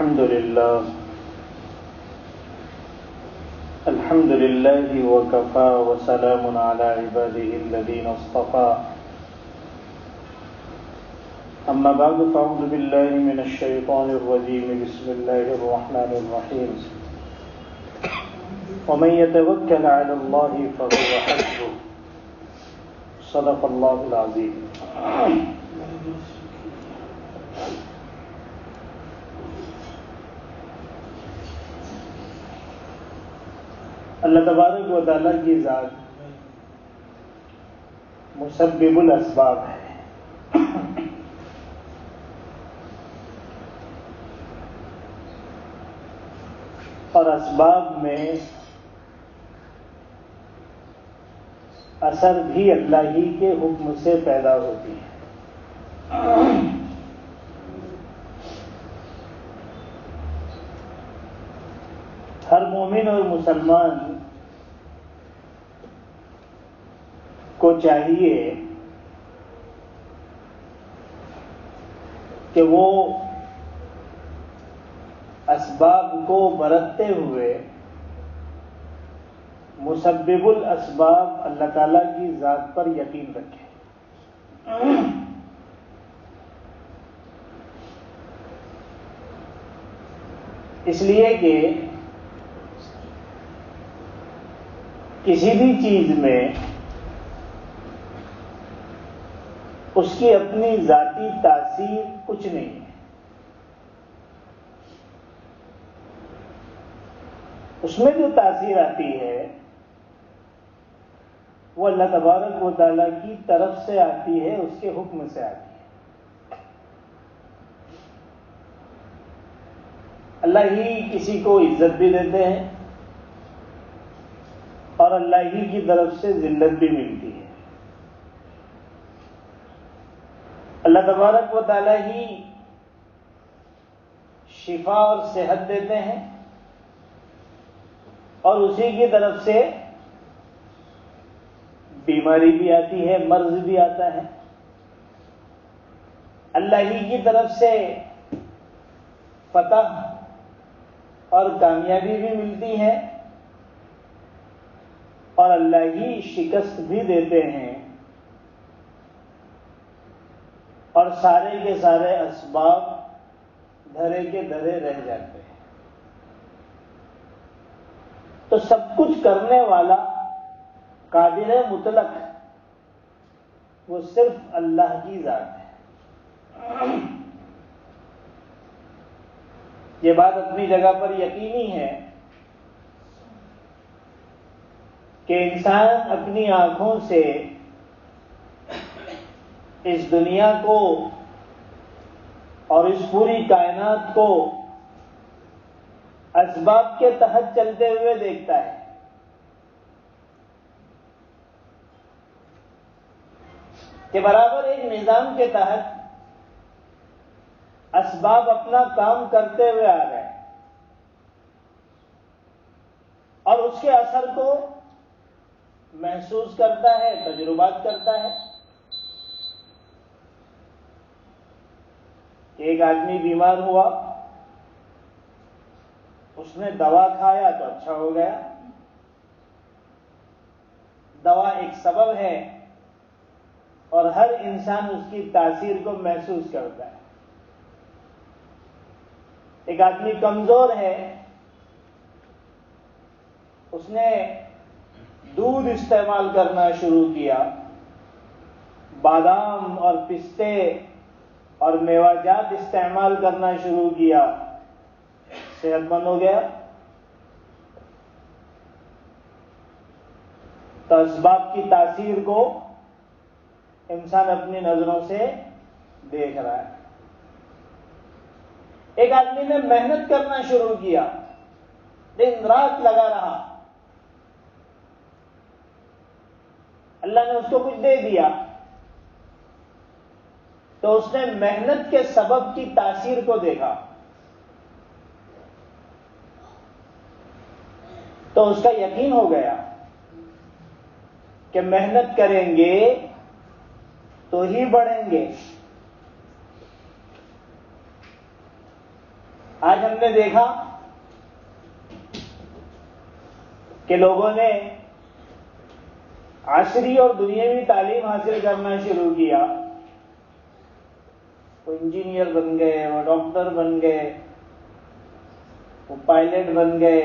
الحمد لله وكفى وسلام على عباده الذين اصطفى أما بعد فأعوذ بالله من الشيطان الرجيم بسم الله الرحمن الرحيم ومن يتوكل على الله فهو حسبه صدق الله العظيم. اللہ تبارک و تعالیٰ کی ذات مسبب الاسباب ہے. اور اسباب میں اثر بھی اللہ ہی کے حکم سے پیدا ہوتی ہے. ہر مومن اور مسلمان کو چاہیے کہ وہ اسباب کو برتتے ہوئے مسبب الاسباب اللہ تعالیٰ کی ذات پر یقین رکھے. اس لیے کہ کسی بھی چیز میں اس کی اپنی ذاتی تاثیر کچھ نہیں ہے. اس میں جو تاثیر آتی ہے وہ اللہ تبارک و تعالیٰ کی طرف سے آتی ہے, اس کے حکم سے آتی ہے. اللہ ہی کسی کو عزت بھی دیتے ہیں اور اللہ ہی کی طرف سے ذلت بھی ملتی ہے. اللہ تبارک و تعالیٰ ہی شفا اور صحت دیتے ہیں اور اسی کی طرف سے بیماری بھی آتی ہے, مرض بھی آتا ہے. اللہ ہی کی طرف سے فتح اور کامیابی بھی ملتی ہے اور اللہ ہی شکست بھی دیتے ہیں, اور سارے کے سارے اسباب دھرے کے دھرے رہ جاتے ہیں. تو سب کچھ کرنے والا قادر مطلق وہ صرف اللہ کی ذات ہے. یہ بات اپنی جگہ پر یقینی ہے کہ انسان اپنی آنکھوں سے اس دنیا کو اور اس پوری کائنات کو اسباب کے تحت چلتے ہوئے دیکھتا ہے. کہ برابر ایک نظام کے تحت اسباب اپنا کام کرتے ہوئے آ رہے ہیں اور اس کے اثر کو محسوس کرتا ہے, تجربات کرتا ہے. ایک آدمی بیمار ہوا, اس نے دوا کھایا تو اچھا ہو گیا. دوا ایک سبب ہے اور ہر انسان اس کی تاثیر کو محسوس کرتا ہے. ایک آدمی کمزور ہے, اس نے دودھ استعمال کرنا شروع کیا, بادام اور پستے اور میوہ جات استعمال کرنا شروع کیا, صحت مند ہو گیا. تو اسباب کی تاثیر کو انسان اپنی نظروں سے دیکھ رہا ہے. ایک آدمی نے محنت کرنا شروع کیا, دن رات لگا رہا, اللہ نے اس کو کچھ دے دیا تو اس نے محنت کے سبب کی تاثیر کو دیکھا تو اس کا یقین ہو گیا کہ محنت کریں گے تو ہی بڑھیں گے. آج ہم نے دیکھا کہ لوگوں نے عصری اور دنیاوی تعلیم حاصل کرنا شروع کیا. وہ انجینئر بن گئے، وہ ڈاکٹر بن گئے، وہ پائلٹ بن گئے،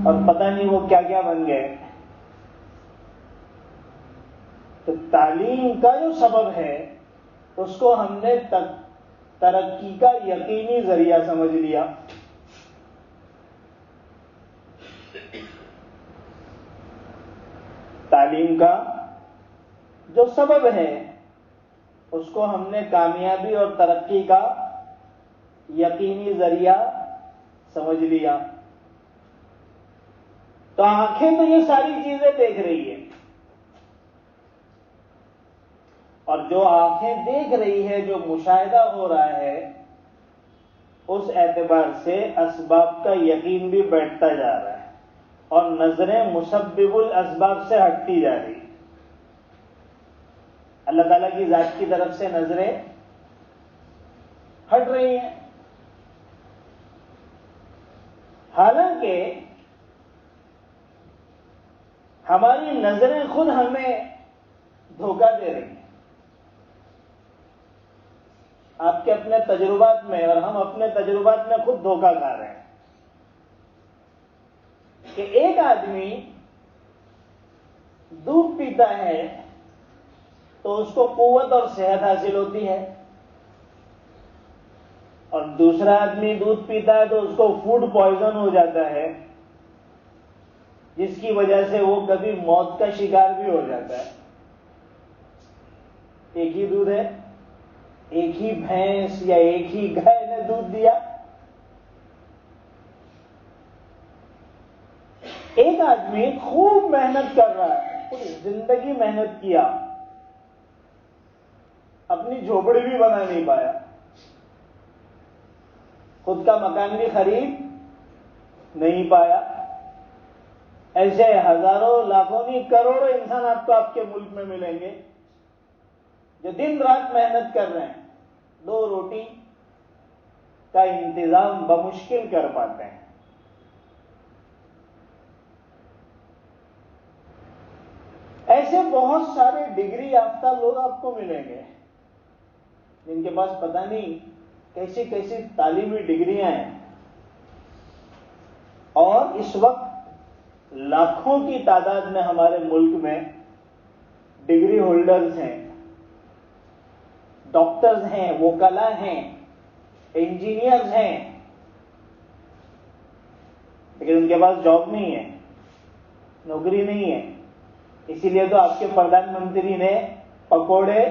اور پتہ نہیں وہ کیا کیا بن گئے. تو تعلیم کا جو سبب ہے اس کو ہم نے ترقی کا یقینی ذریعہ سمجھ لیا. تعلیم کا جو سبب ہے اس کو ہم نے کامیابی اور ترقی کا یقینی ذریعہ سمجھ لیا. تو آنکھیں تو یہ ساری چیزیں دیکھ رہی ہیں، اور جو آنکھیں دیکھ رہی ہے، جو مشاہدہ ہو رہا ہے، اس اعتبار سے اسباب کا یقین بھی بیٹھتا جا رہا ہے اور نظریں مسبب الاسباب سے ہٹتی جا رہی. اللہ تعالیٰ کی ذات کی طرف سے نظریں ہٹ رہی ہیں. حالانکہ ہماری نظریں خود ہمیں دھوکہ دے رہی ہیں. آپ کے اپنے تجربات میں اور ہم اپنے تجربات میں خود دھوکہ کھا رہے ہیں کہ ایک آدمی دودھ پیتا ہے تو اس کو قوت اور صحت حاصل ہوتی ہے، اور دوسرا آدمی دودھ پیتا ہے تو اس کو فوڈ پوائزن ہو جاتا ہے، جس کی وجہ سے وہ کبھی موت کا شکار بھی ہو جاتا ہے. ایک ہی دودھ ہے، ایک ہی بھینس یا ایک ہی گائے نے دودھ دیا. ایک آدمی خوب محنت کر رہا ہے، پوری زندگی محنت کیا، اپنی جھوپڑی بھی بنا نہیں پایا، خود کا مکان بھی خرید نہیں پایا. ایسے ہزاروں لاکھوں نہیں کروڑوں انسان آپ کو آپ کے ملک میں ملیں گے جو دن رات محنت کر رہے ہیں، 2 روٹی کا انتظام بمشکل کر پاتے ہیں. ایسے بہت سارے ڈگری یافتہ لوگ آپ کو ملیں گے جن کے پاس پتہ نہیں کیسی کیسی تعلیمی ڈگریاں ہیں، اور اس وقت لاکھوں کی تعداد میں ہمارے ملک میں ڈگری ہولڈرز ہیں، ڈاکٹرز ہیں، وکلاء ہیں، انجینئرز ہیں، لیکن ان کے پاس جاب نہیں ہے، نوکری نہیں ہے. اسی لیے تو آپ کے پردھان منتری نے پکوڑے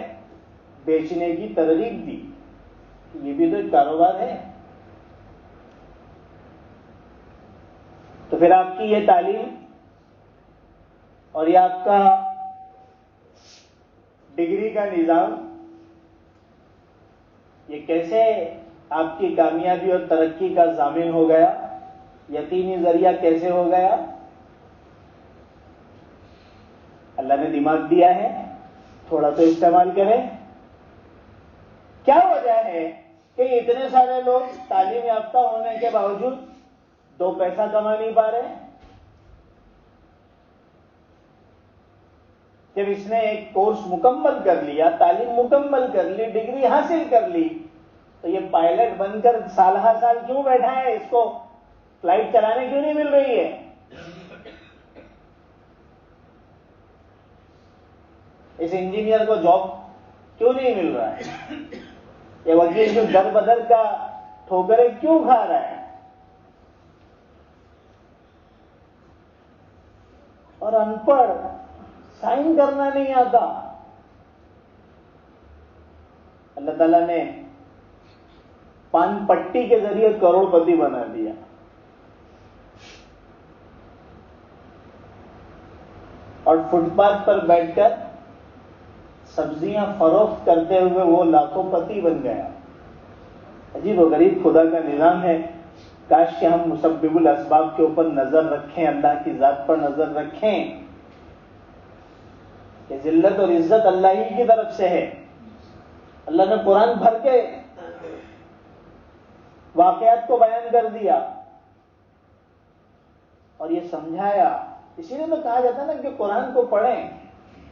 بیچنے کی ترغیب دی. یہ بھی تو ایک کاروبار ہے. تو پھر آپ کی یہ تعلیم اور یہ آپ کا ڈگری کا نظام، یہ کیسے آپ کی کامیابی اور ترقی کا ضامن ہو گیا، یقینی ذریعہ کیسے ہو گیا؟ اللہ نے دماغ دیا ہے، تھوڑا تو استعمال کریں. کیا وجہ ہے کہ اتنے سارے لوگ تعلیم یافتہ ہونے کے باوجود 2 پیسہ کما نہیں پا رہے؟ جب اس نے ایک کورس مکمل کر لیا، تعلیم مکمل کر لی، ڈگری حاصل کر لی، تو یہ پائلٹ بن کر سال ہر سال کیوں بیٹھا ہے؟ اس کو فلائٹ چلانے کیوں نہیں مل رہی ہے؟ اس انجینئر کو جاب کیوں نہیں مل رہا ہے؟ یہ وکیل جو در بدر کا ٹھوکریں کیوں کھا رہا ہے؟ اور ان پڑھ، سائن کرنا نہیں آتا. اللہ تعالیٰ نے پان پٹی کے ذریعے کروڑ پتی بنا دیا. اور فٹ پاتھ پر بیٹھ کر سبزیاں فروخت کرتے ہوئے وہ لاکھوں پتی بن گیا. عجیب و غریب خدا کا نظام ہے. کاش کہ ہم مسبب الاسباب کے اوپر نظر رکھیں، اللہ کی ذات پر نظر رکھیں کہ ذلت اور عزت اللہ ہی کی طرف سے ہے. اللہ نے قرآن بھر کے واقعات کو بیان کر دیا اور یہ سمجھایا. اسی لیے تو کہا جاتا ہے نا کہ قرآن کو پڑھیں,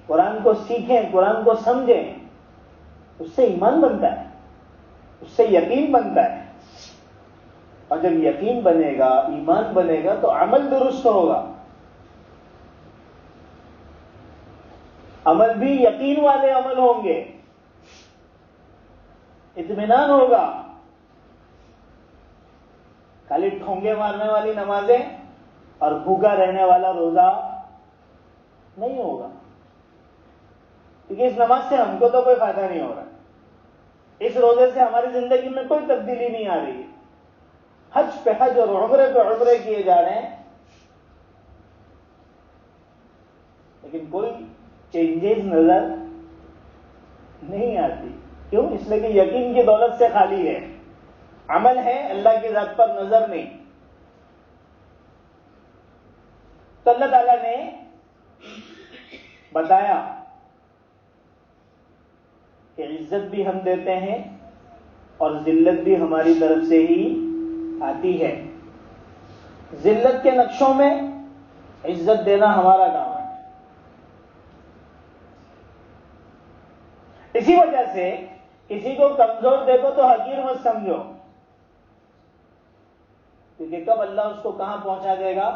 قرآن کو سیکھیں, قرآن کو سمجھیں. اس سے ایمان بنتا ہے, اس سے یقین بنتا ہے. اور جب یقین بنے گا, ایمان بنے گا تو عمل درست ہوگا. عمل بھی یقین والے عمل ہوں گے, اطمینان ہوگا. خالی ٹھونگے مارنے والی نمازیں اور بھوکا رہنے والا روزہ نہیں ہوگا, کیونکہ اس نماز سے ہم کو تو کوئی فائدہ نہیں ہو رہا, اس روزے سے ہماری زندگی میں کوئی تبدیلی نہیں آ رہی ہے. حج پہ حج اور عمرے پہ عمرے کیے جا رہے ہیں, لیکن کوئی چینجز نظر نہیں آتی. کیوں؟ اس لیے کہ یقین کی دولت سے خالی ہے, عمل ہے, اللہ کی ذات پر نظر نہیں. تو اللہ تعالیٰ نے بتایا کہ عزت بھی ہم دیتے ہیں اور ذلت بھی ہماری طرف سے ہی آتی ہے. ذلت کے نقشوں میں عزت دینا ہمارا کام ہے. اسی وجہ سے کسی کو کمزور دیکھو تو حقیر مت سمجھو, کیونکہ کب اللہ اس کو کہاں پہنچا دے گا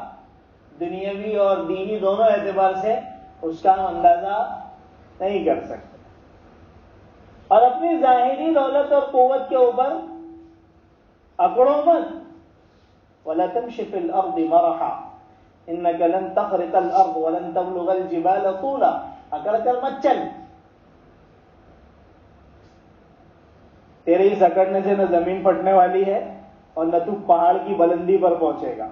دنیاوی اور دینی دونوں اعتبار سے اس کا ہم اندازہ نہیں کر سکتے. اور اپنی ظاہری دولت اور قوت کے اوپر اکڑو مت. وَلَا تَمْشِ فِي الْأَرْضِ مَرَحًا إِنَّكَ لَن تَخْرِقَ الْأَرْضَ وَلَن تَبْلُغَ الْجِبَالَ طُولًا. اکڑ کر مت چل, تیرے اس اکڑنے سے نہ زمین پھٹنے والی ہے اور نہ تو پہاڑ کی بلندی پر پہنچے گا.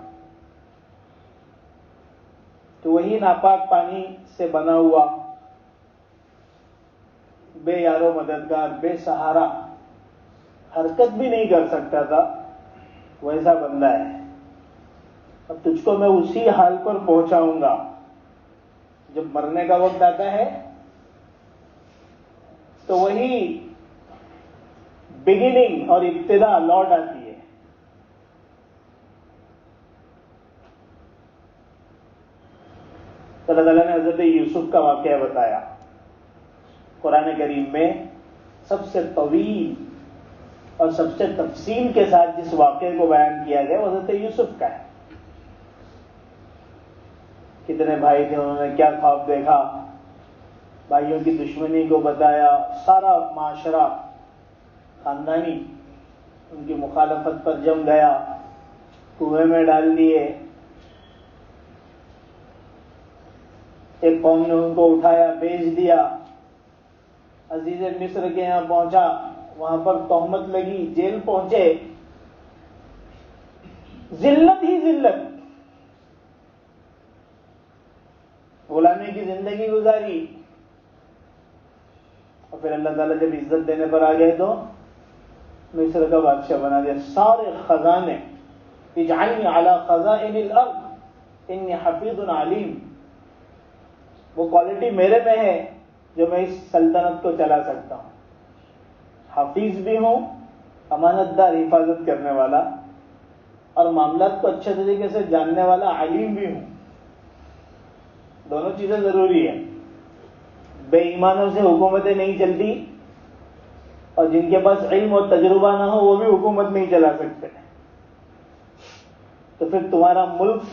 تو وہی ناپاک پانی سے بنا ہوا, بے یار و مددگار, بے سہارا, حرکت بھی نہیں کر سکتا تھا, ویسا بندہ ہے. اب تجھ کو میں اسی حال پر پہنچاؤں گا. جب مرنے کا وقت آتا ہے تو وہی بگننگ اور ابتدا لوٹ آتی ہے. تو اللہ تعالیٰ نے حضرت یوسف کا واقعہ بتایا. قرآن کریم میں سب سے طویل اور سب سے تفصیل کے ساتھ جس واقعے کو بیان کیا گیا وہ حضرت یوسف کا ہے. کتنے بھائی تھے, انہوں نے کیا خواب دیکھا, بھائیوں کی دشمنی کو بتایا, سارا معاشرہ خاندانی ان کی مخالفت پر جم گیا, کنویں میں ڈال دیے. ایک قوم نے ان کو اٹھایا, بیچ دیا. عزیز مصر کے یہاں پہنچا, وہاں پر تہمت لگی, جیل پہنچے. ذلت ہی ذلت, غلامی کی زندگی گزاری. اور پھر اللہ تعالیٰ جب عزت دینے پر آ گئے تو مصر کا بادشاہ بنا دیا. سارے خزانے, اجعلنی علی خزائن الارض انی حفیظ علیم, وہ کوالٹی میرے میں ہے جو میں اس سلطنت کو چلا سکتا ہوں. حفیظ بھی ہوں, امانت دار, حفاظت کرنے والا, اور معاملات کو اچھے طریقے سے جاننے والا علیم بھی ہوں. دونوں چیزیں ضروری ہیں. بے ایمانوں سے حکومتیں نہیں چلتی, اور جن کے پاس علم اور تجربہ نہ ہو وہ بھی حکومت نہیں چلا سکتے. تو پھر تمہارا ملک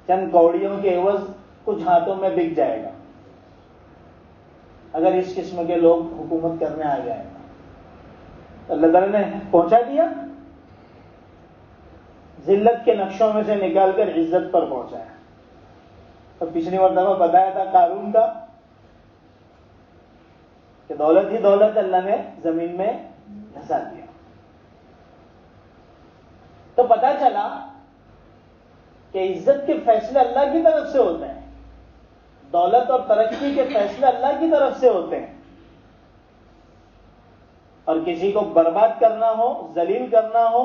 چند کوڑیوں کے عوض کچھ ہاتھوں میں بک جائے گا اگر اس قسم کے لوگ حکومت کرنے آ جائیں گا. اللہ تعالیٰ نے پہنچا دیا, ذلت کے نقشوں میں سے نکال کر عزت پر پہنچایا. تو پچھلی مرتبہ بتایا تھا قارون کا کہ دولت ہی دولت اللہ نے زمین میں دھسا دیا. تو پتا چلا کہ عزت کے فیصلے اللہ کی طرف سے ہوتے ہیں, دولت اور ترقی کے فیصلے اللہ کی طرف سے ہوتے ہیں. اور کسی کو برباد کرنا ہو, ذلیل کرنا ہو,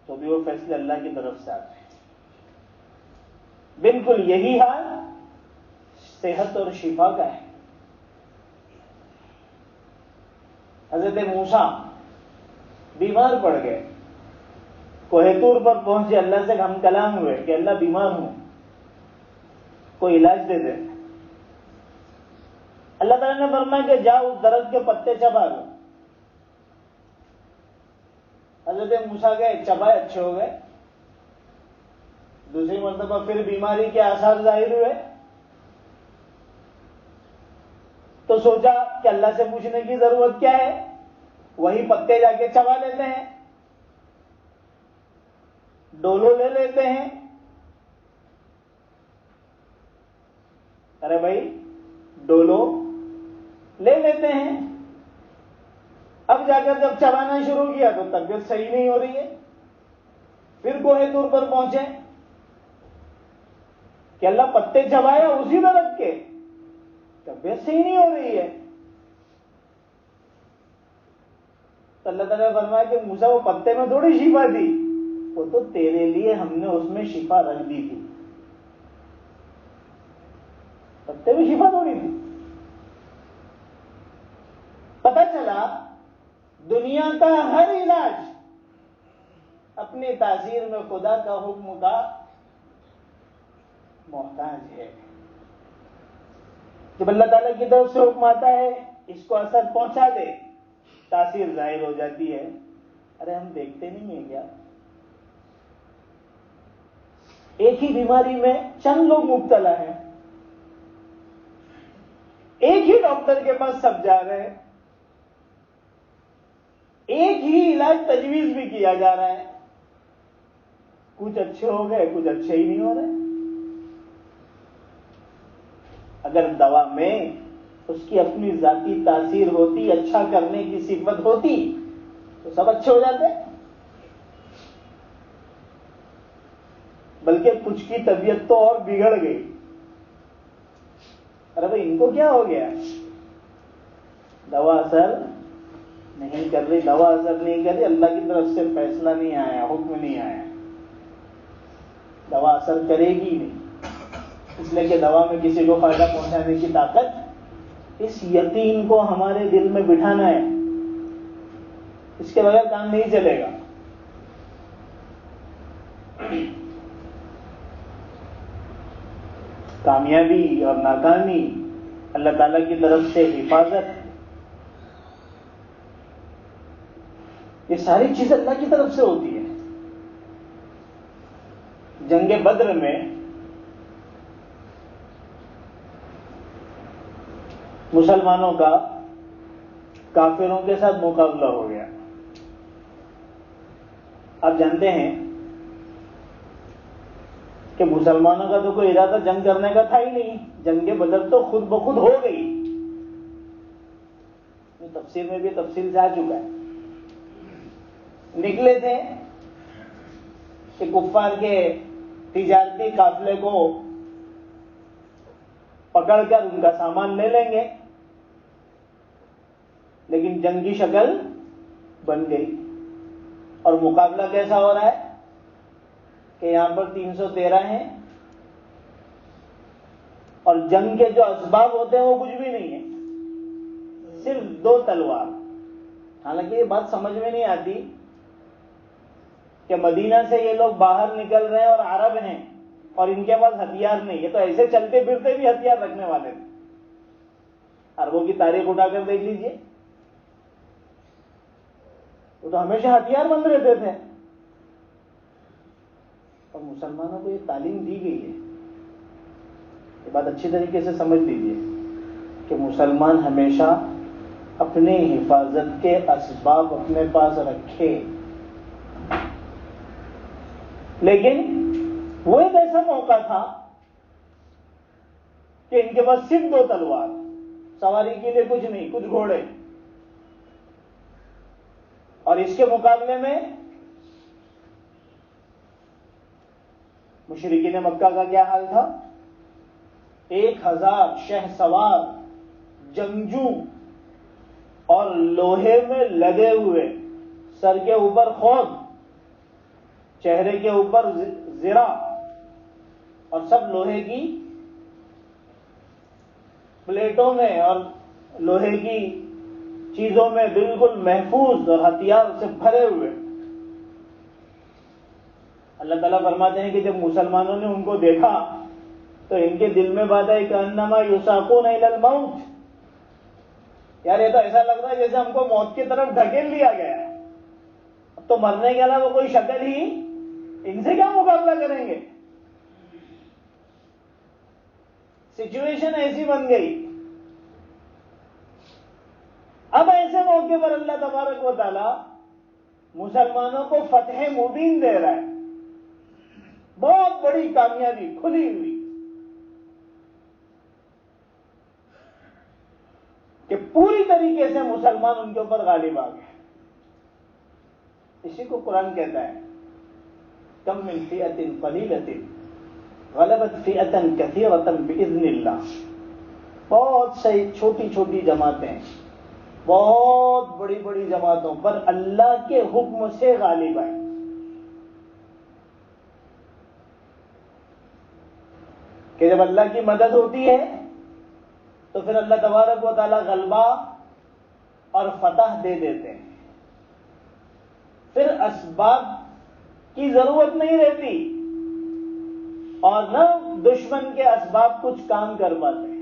تو بھی وہ فیصلے اللہ کی طرف سے آتے ہیں. بالکل یہی حال صحت اور شفا کا ہے. حضرت موسیٰ بیمار پڑ گئے، کوہ طور پر پہنچے، اللہ سے ہم کلام ہوئے کہ اللہ بیمار ہوں، کوئی علاج دے دے۔ اللہ تعالیٰ نے فرمایا کہ جاؤ اس درخت کے پتے چبا دو۔ حضرت موسیٰ گئے، چبائے، اچھے ہو گئے۔ دوسری مرتبہ پھر بیماری کے آثار ظاہر ہوئے تو سوچا کہ اللہ سے پوچھنے کی ضرورت کیا ہے، وہی پتے جا کے چبا لیتے ہیں، ڈولو لے لیتے ہیں۔ ارے بھائی ڈولو لے لیتے ہیں۔ اب جا کر جب چبانا شروع کیا تو طبیعت صحیح نہیں ہو رہی ہے۔ پھر کوہ طور پر پہنچے کہ اللہ پتے چبایا اسی درخت کے، طبیعت صحیح نہیں ہو رہی ہے۔ تو اللہ تعالیٰ نے فرمایا کہ موسیٰ وہ پتے میں تھوڑی شفا تھی، وہ تو تیرے لیے ہم نے اس میں شفا رکھ دی تھی، پتے میں شفا تھوڑی تھی۔ پتہ چلا دنیا کا ہر علاج اپنی تاثیر میں خدا کا حکم کا محتاج ہے۔ جب اللہ تعالیٰ کی طرف سے حکم آتا ہے اس کو اثر پہنچا دے، تاثیر ظاہر ہو جاتی ہے۔ ارے ہم دیکھتے نہیں ہیں کیا؟ ایک ہی بیماری میں چند لوگ مبتلا ہیں، ایک ہی ڈاکٹر کے پاس سب جا رہے ہیں، ایک ہی علاج تجویز بھی کیا جا رہا ہے، کچھ اچھے ہو گئے، کچھ اچھے ہی نہیں ہو رہے۔ اگر دوا میں اس کی اپنی ذاتی تاثیر ہوتی، اچھا کرنے کی صفت ہوتی تو سب اچھے ہو جاتے، بلکہ کچھ کی طبیعت تو اور بگڑ گئی۔ ارے بھائی ان کو کیا ہو گیا؟ دوا اثر نہیں کر رہی، دوا اثر نہیں کر رہی، اللہ کی طرف سے فیصلہ نہیں آیا، حکم نہیں آیا، دوا اثر کرے گی نہیں، اس لیے کہ دوا میں کسی کو فائدہ پہنچانے کی طاقت، اس یقین کو ہمارے دل میں بٹھانا ہے، اس کے بغیر کام نہیں چلے گا۔ کامیابی اور ناکامی، اللہ تعالیٰ کی طرف سے حفاظت، یہ ساری چیزیں اللہ کی طرف سے ہوتی ہے۔ جنگ بدر میں مسلمانوں کا کافروں کے ساتھ مقابلہ ہو گیا۔ آپ جانتے ہیں کہ مسلمانوں کا تو کوئی ارادہ جنگ کرنے کا تھا ہی نہیں، جنگ بدر تو خود بخود ہو گئی، تفسیر میں بھی تفصیل سے آ چکا ہے۔ نکلے تھے کہ کفار کے تجارتی قافلے کو پکڑ کر ان کا سامان لے لیں گے، لیکن جنگ کی شکل بن گئی، اور مقابلہ کیسا ہو رہا ہے کہ یہاں پر 313 ہیں، اور جنگ کے جو اسباب ہوتے ہیں وہ کچھ بھی نہیں ہے، صرف 2 تلوار۔ حالانکہ یہ بات سمجھ میں نہیں آتی کہ مدینہ سے یہ لوگ باہر نکل رہے ہیں اور عرب ہیں اور ان کے پاس ہتھیار نہیں، یہ تو ایسے چلتے پھرتے بھی ہتھیار رکھنے والے تھے۔ عربوں کی تاریخ اٹھا کر دیکھ لیجئے، وہ تو ہمیشہ ہتھیار بند رہتے تھے، اور مسلمانوں کو یہ تعلیم دی گئی ہے۔ یہ بات اچھی طریقے سے سمجھ لیجئے کہ مسلمان ہمیشہ اپنے حفاظت کے اسباب اپنے پاس رکھے، لیکن وہ ایک ایسا موقع تھا کہ ان کے پاس صرف 2 تلوار، سواری کے لیے کچھ نہیں، کچھ گھوڑے، اور اس کے مقابلے میں مشرکین مکہ کا کیا حال تھا؟ 1000 شہسوار جنگجو اور لوہے میں لگے ہوئے، سر کے اوپر خود، چہرے کے اوپر زرہ، اور سب لوہے کی پلیٹوں میں اور لوہے کی چیزوں میں بالکل محفوظ اور ہتھیار سے بھرے ہوئے. اللہ تعالیٰ فرماتے ہیں کہ جب مسلمانوں نے ان کو دیکھا تو ان کے دل میں بات آئی کہ انما یساقون الی الموت. یار یہ تو ایسا لگ رہا ہے جیسے ہم کو موت کی طرف ڈھکیل لیا گیا. اب تو مرنے کے علاوہ کوئی شکل ہی, ان سے کیا مقابلہ کریں گے. سچویشن ایسی بن گئی. اب ایسے موقع پر اللہ تبارک و تعالی مسلمانوں کو فتح مبین دے رہا ہے, بہت بڑی کامیابی کھلی ہوئی, کہ پوری طریقے سے مسلمان ان کے اوپر غالب آ گئے. اسی کو قرآن کہتا ہے کم من فئۃ قلیلۃ غلبت فئۃ کثیرۃ باذن اللہ. بہت سی چھوٹی چھوٹی جماعتیں بہت بڑی بڑی جماعتوں پر اللہ کے حکم سے غالب آئے. کہ جب اللہ کی مدد ہوتی ہے تو پھر اللہ تبارک و تعالی غلبہ اور فتح دے دیتے ہیں. پھر اسباب کی ضرورت نہیں رہتی اور نہ دشمن کے اسباب کچھ کام کر پاتے ہیں.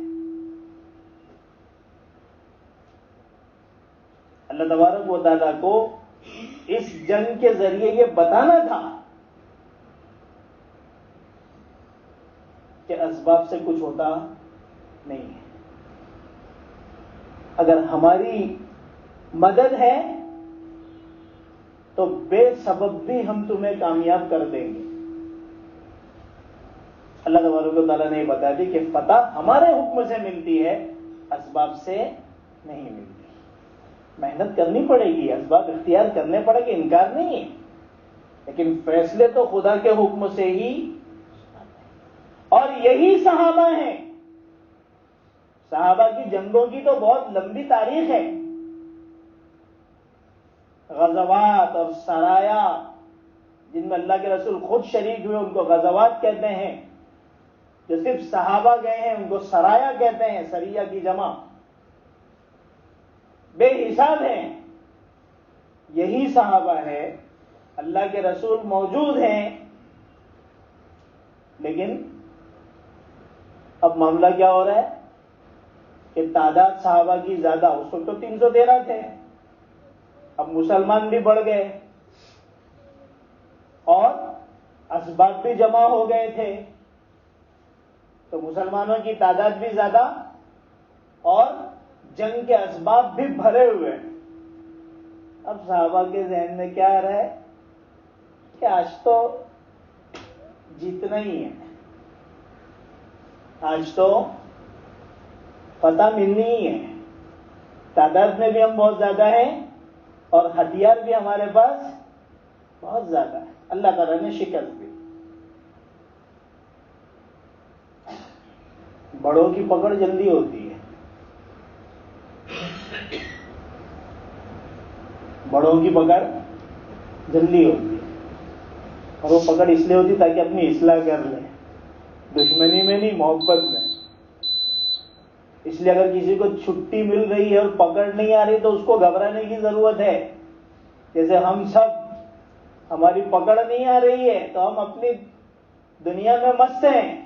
اللہ تبارک و تعالیٰ کو اس جنگ کے ذریعے یہ بتانا تھا کہ اسباب سے کچھ ہوتا نہیں ہے. اگر ہماری مدد ہے تو بے سبب بھی ہم تمہیں کامیاب کر دیں گے. اللہ تبارک و تعالیٰ نے یہ بتا دی کہ فتح ہمارے حکم سے ملتی ہے, اسباب سے نہیں ملتی. محنت کرنی پڑے گی, اسباب اختیار کرنے پڑے گی, انکار نہیں ہے, لیکن فیصلے تو خدا کے حکم سے ہی. اور یہی صحابہ ہیں. صحابہ کی جنگوں کی تو بہت لمبی تاریخ ہے. غزوات اور سرایا جن میں اللہ کے رسول خود شریک ہوئے ان کو غزوات کہتے ہیں. جو صرف صحابہ گئے ہیں ان کو سرایا کہتے ہیں, سریہ کی جمع. بے حساب ہیں. یہی صحابہ ہے, اللہ کے رسول موجود ہیں, لیکن اب معاملہ کیا ہو رہا ہے کہ تعداد صحابہ کی زیادہ, اس وقت تو 313 تھے, اب مسلمان بھی بڑھ گئے اور اسباب بھی جمع ہو گئے تھے, تو مسلمانوں کی تعداد بھی زیادہ اور جنگ کے اسباب بھی بھرے ہوئے. اب صحابہ کے ذہن میں کیا آ رہا ہے کہ آج تو جیتنا ہی ہے, آج تو فتح ملنی ہی ہے. تعداد میں بھی ہم بہت زیادہ ہیں اور ہتھیار بھی ہمارے پاس بہت زیادہ ہے. اللہ تعالیٰ نے شکست دی. بڑوں کی پکڑ جلدی ہوتی ہے, بڑوں کی پکڑ جلدی ہوتی ہے, اور وہ پکڑ اس لیے ہوتی تاکہ اپنی اصلاح کر لیں, دشمنی میں نہیں, محبت میں. اس لیے اگر کسی کو چھٹی مل رہی ہے اور پکڑ نہیں آ رہی تو اس کو گھبرانے کی ضرورت ہے. جیسے ہم سب, ہماری پکڑ نہیں آ رہی ہے تو ہم اپنی دنیا میں مست ہیں.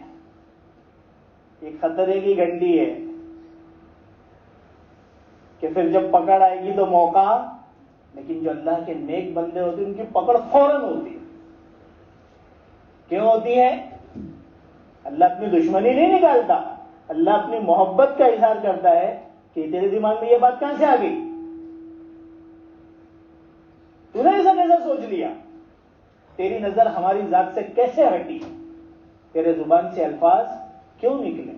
یہ خطرے کی گھنٹی ہے کہ پھر جب پکڑ آئے گی تو موقع, لیکن جو اللہ کے نیک بندے ہوتے ہیں ان کی پکڑ فوراً ہوتی ہے. کیوں ہوتی ہے؟ اللہ اپنی دشمنی نہیں نکالتا, اللہ اپنی محبت کا اظہار کرتا ہے کہ تیرے دماغ میں یہ بات کہاں سے آ گئی, تو نے ایسا کیسا سوچ لیا, تیری نظر ہماری ذات سے کیسے ہٹی, تیرے زبان سے الفاظ کیوں نکلے.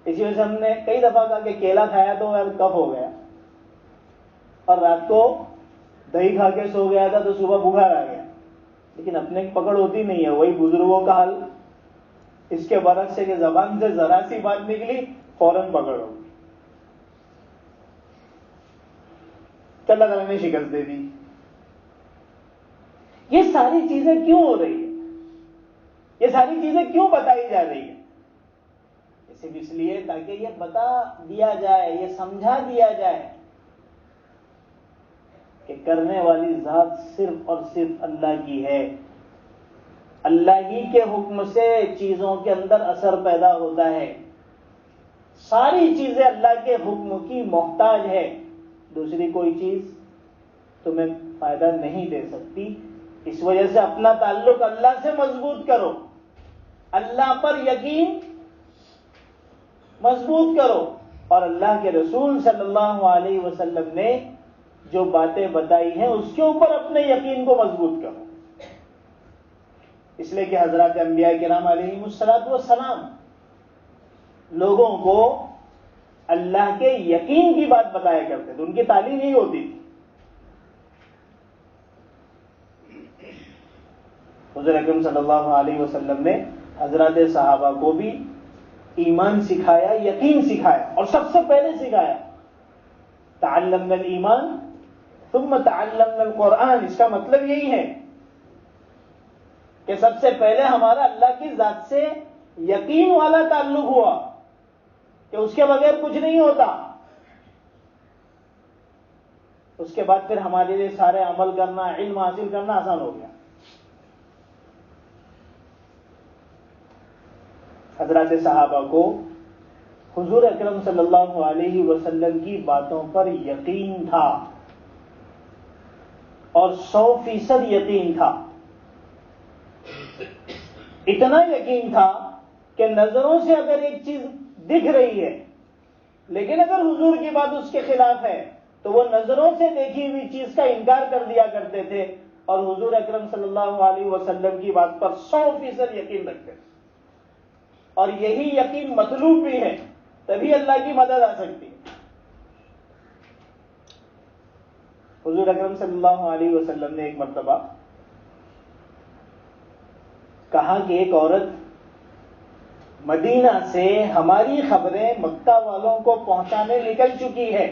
اسی وجہ سے ہم نے کئی دفعہ کہا کہ کیلا کھایا تو کف ہو گیا, اور رات کو دہی کھا کے سو گیا تھا تو صبح بخار آ گیا, لیکن اپنے کی پکڑ ہوتی نہیں ہے. وہی بزرگوں کا حال اس کے برعکس ہے کہ زبان سے ذرا سی بات نکلی فوراً پکڑ ہوگی. اللہ تعالیٰ نے شکست دے دی. یہ ساری چیزیں کیوں ہو رہی ہیں, یہ ساری چیزیں کیوں بتائی جا رہی ہیں؟ اس صرف اس لیے تاکہ یہ بتا دیا جائے، یہ سمجھا دیا جائے کہ کرنے والی ذات صرف اور صرف اللہ کی ہے. اللہ ہی کے حکم سے چیزوں کے اندر اثر پیدا ہوتا ہے. ساری چیزیں اللہ کے حکم کی محتاج ہے. دوسری کوئی چیز تمہیں فائدہ نہیں دے سکتی. اس وجہ سے اپنا تعلق اللہ سے مضبوط کرو، اللہ پر یقین مضبوط کرو، اور اللہ کے رسول صلی اللہ علیہ وسلم نے جو باتیں بتائی ہیں اس کے اوپر اپنے یقین کو مضبوط کرو. اس لیے کہ حضرات انبیاء کرام علیہم الصلوۃ والسلام لوگوں کو اللہ کے یقین کی بات بتایا کرتے تھے، ان کی تعلیم یہی ہوتی تھی. حضور اکرم صلی اللہ علیہ وسلم نے حضرات صحابہ کو بھی ایمان سکھایا، یقین سکھایا، اور سب سے پہلے سکھایا تعلمنا الایمان ثم تعلمنا القرآن. اس کا مطلب یہی ہے کہ سب سے پہلے ہمارا اللہ کی ذات سے یقین والا تعلق ہوا کہ اس کے بغیر کچھ نہیں ہوتا. اس کے بعد پھر ہمارے لیے سارے عمل کرنا، علم حاصل کرنا آسان ہو گیا. حضرات صحابہ کو حضور اکرم صلی اللہ علیہ وسلم کی باتوں پر یقین تھا، اور 100% یقین تھا. اتنا یقین تھا کہ نظروں سے اگر ایک چیز دکھ رہی ہے لیکن اگر حضور کی بات اس کے خلاف ہے تو وہ نظروں سے دیکھی ہوئی چیز کا انکار کر دیا کرتے تھے، اور حضور اکرم صلی اللہ علیہ وسلم کی بات پر 100% یقین رکھتے تھے. اور یہی یقین مطلوب بھی ہے، تبھی اللہ کی مدد آ سکتی ہے. حضور اکرم صلی اللہ علیہ وسلم نے ایک مرتبہ کہا کہ ایک عورت مدینہ سے ہماری خبریں مکہ والوں کو پہنچانے نکل چکی ہے.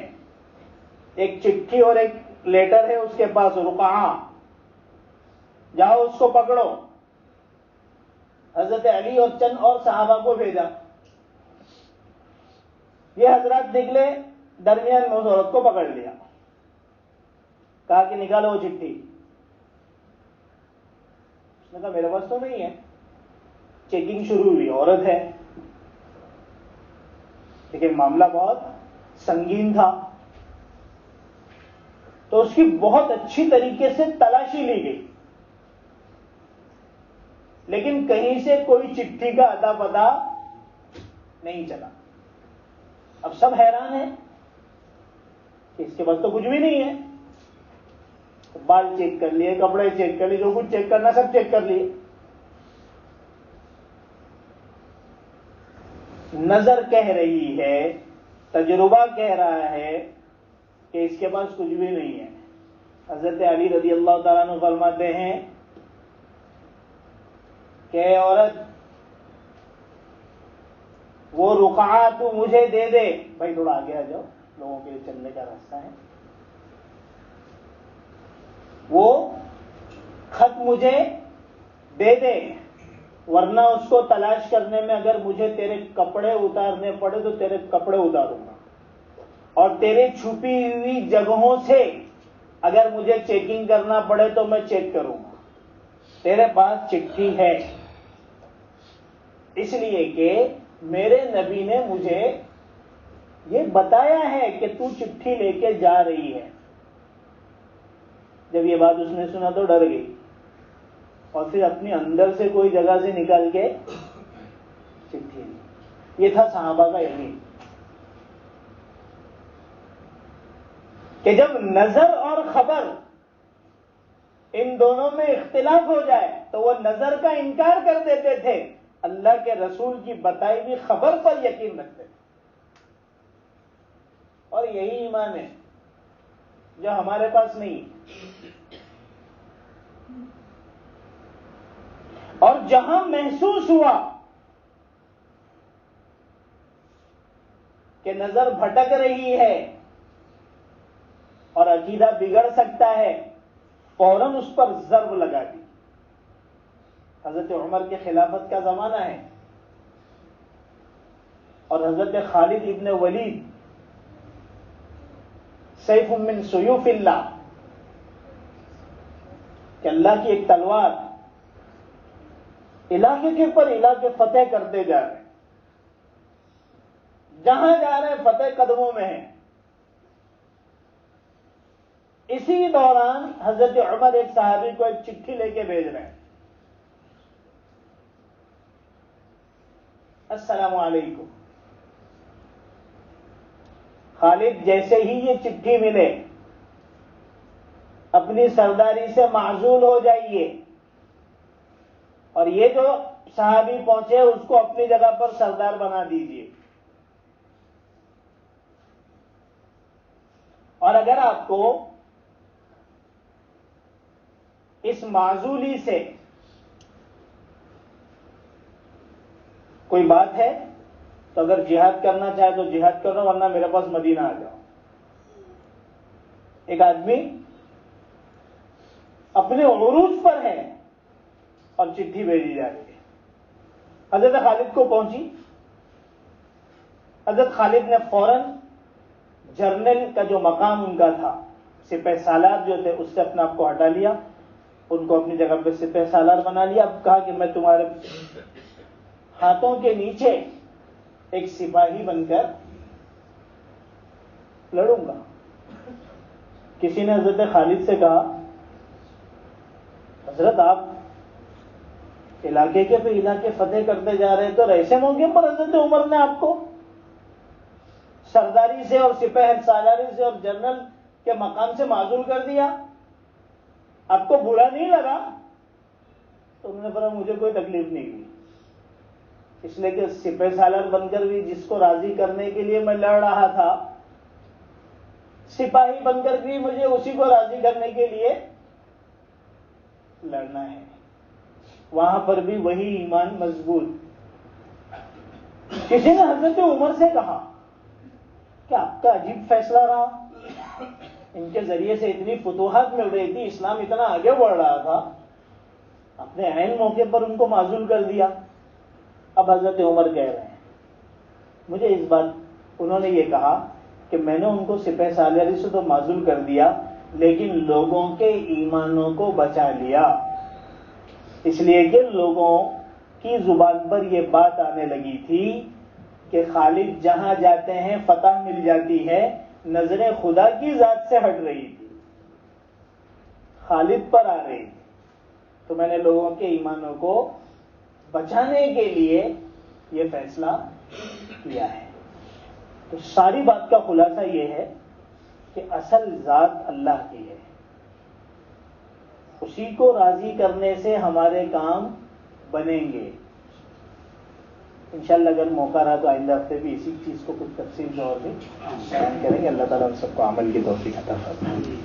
ایک چٹھی اور ایک لیٹر ہے اس کے پاس، رقعہ، جاؤ اس کو پکڑو. حضرت علی اور چند اور صحابہ کو بھیجا. یہ حضرات نکلے، درمیان میں اس عورت کو پکڑ لیا، کہا کہ نکالو وہ چٹھی. اس نے کہا میرے پاس تو نہیں ہے. چیکنگ شروع ہوئی، عورت ہے لیکن معاملہ بہت سنگین تھا، تو اس کی بہت اچھی طریقے سے تلاشی لی گئی، لیکن کہیں سے کوئی چٹھی کا اتا پتا نہیں چلا. اب سب حیران ہیں کہ اس کے پاس تو کچھ بھی نہیں ہے. بال چیک کر لیے، کپڑے چیک کر لیے، جو کچھ چیک کرنا سب چیک کر لیے. نظر کہہ رہی ہے، تجربہ کہہ رہا ہے کہ اس کے پاس کچھ بھی نہیں ہے. حضرت علی رضی اللہ تعالیٰ عنہ فرماتے ہیں کہ اے عورت، وہ رقعہ تو مجھے دے دے. بھائی تھوڑا آگے آ جاؤ، لوگوں کے لیے چلنے کا راستہ ہے. وہ خط مجھے دے دے، ورنہ اس کو تلاش کرنے میں اگر مجھے تیرے کپڑے اتارنے پڑے تو تیرے کپڑے اتاروں گا، اور تیرے چھپی ہوئی جگہوں سے اگر مجھے چیکنگ کرنا پڑے تو میں چیک کروں گا. تیرے پاس چٹھی ہے، اس لیے کہ میرے نبی نے مجھے یہ بتایا ہے کہ تو چٹھی لے کے جا رہی ہے. جب یہ بات اس نے سنا تو ڈر گئی، اور پھر اپنی اندر سے کوئی جگہ سے نکال کے چٹھی لی. یہ تھا صحابہ کا یقین کہ جب نظر اور خبر ان دونوں میں اختلاف ہو جائے تو وہ نظر کا انکار کر دیتے تھے، اللہ کے رسول کی بتائی ہوئی خبر پر یقین رکھتے تھے. اور یہی ایمان ہے جو ہمارے پاس نہیں. اور جہاں محسوس ہوا کہ نظر بھٹک رہی ہے اور عقیدہ بگڑ سکتا ہے، فوراً اس پر ضرب لگا دی. حضرت عمر کے خلافت کا زمانہ ہے، اور حضرت خالد ابن ولید سیف من سیوف اللہ، کہ اللہ کی ایک تلوار علاقے کے پر علاقے فتح کرتے جا رہے ہیں، جہاں جا رہے ہیں فتح قدموں میں ہے۔ اسی دوران حضرت عمر ایک صحابی کو ایک چٹھی لے کے بھیج رہے ہیں، السلام علیکم۔ خالد جیسے ہی یہ چٹھی ملے، اپنی سرداری سے معزول ہو جائیے، اور یہ جو صحابی پہنچے اس کو اپنی جگہ پر سردار بنا دیجیے، اور اگر آپ کو اس معزولی سے کوئی بات ہے تو اگر جہاد کرنا چاہے تو جہاد کرو، ورنہ میرے پاس مدینہ آ جاؤ۔ ایک آدمی اپنے عروج پر ہے اور چٹھی بھیجی جا رہی ہے، حضرت خالد کو پہنچی۔ حضرت خالد نے فوراً جرنل کا جو مقام ان کا تھا، سپہ سالار جو تھے، اس سے اپنے آپ کو ہٹا لیا، ان کو اپنی جگہ پہ سپہ سالار بنا لیا۔ اب کہا کہ میں تمہارے ہاتھوں کے نیچے ایک سپاہی بن کر لڑوں گا۔ کسی نے حضرت خالد سے کہا، حضرت آپ علاقے کے پہ علاقے فتح کرتے جا رہے ہیں، تو ایسے موقع پر حضرت عمر نے آپ کو سرداری سے اور سپہ سالاری سے اور جنرل کے مقام سے معزول کر دیا، آپ کو برا نہیں لگا؟ تو انہوں نے فرمایا مجھے کوئی تکلیف نہیں ہوئی، اس لیے کہ سپہ سالار بن کر بھی جس کو راضی کرنے کے لیے میں لڑ رہا تھا، سپاہی بن کر بھی مجھے اسی کو راضی کرنے کے لیے لڑنا ہے۔ وہاں پر بھی وہی ایمان مضبوط۔ کسی نے حضرت عمر سے کہا کہ آپ کا عجیب فیصلہ رہا، ان کے ذریعے سے اتنی فتوحات مل رہی تھی، اسلام اتنا آگے بڑھ رہا تھا، آپ نے عین موقع پر ان کو معزول کر دیا۔ اب حضرت عمر کہہ رہے ہیں، مجھے اس بات، انہوں نے یہ کہا کہ میں نے ان کو سپہ سالاری سے تو معزول کر دیا، لیکن لوگوں کے ایمانوں کو بچا لیا، اس لیے کہ لوگوں کی زبان پر یہ بات آنے لگی تھی کہ خالد جہاں جاتے ہیں فتح مل جاتی ہے، نظریں خدا کی ذات سے ہٹ رہی تھی، خالد پر آ رہی تھی، تو میں نے لوگوں کے ایمانوں کو بچانے کے لیے یہ فیصلہ کیا ہے۔ تو ساری بات کا خلاصہ یہ ہے کہ اصل ذات اللہ کی ہے، اسی کو راضی کرنے سے ہمارے کام بنیں گے۔ انشاءاللہ اگر موقع رہا تو آئندہ ہفتے بھی اسی چیز کو کچھ تفصیل سے اور بھی بیان کریں گے۔ اللہ تعالیٰ ہم سب کو عمل کی توفیق عطا فرمائے۔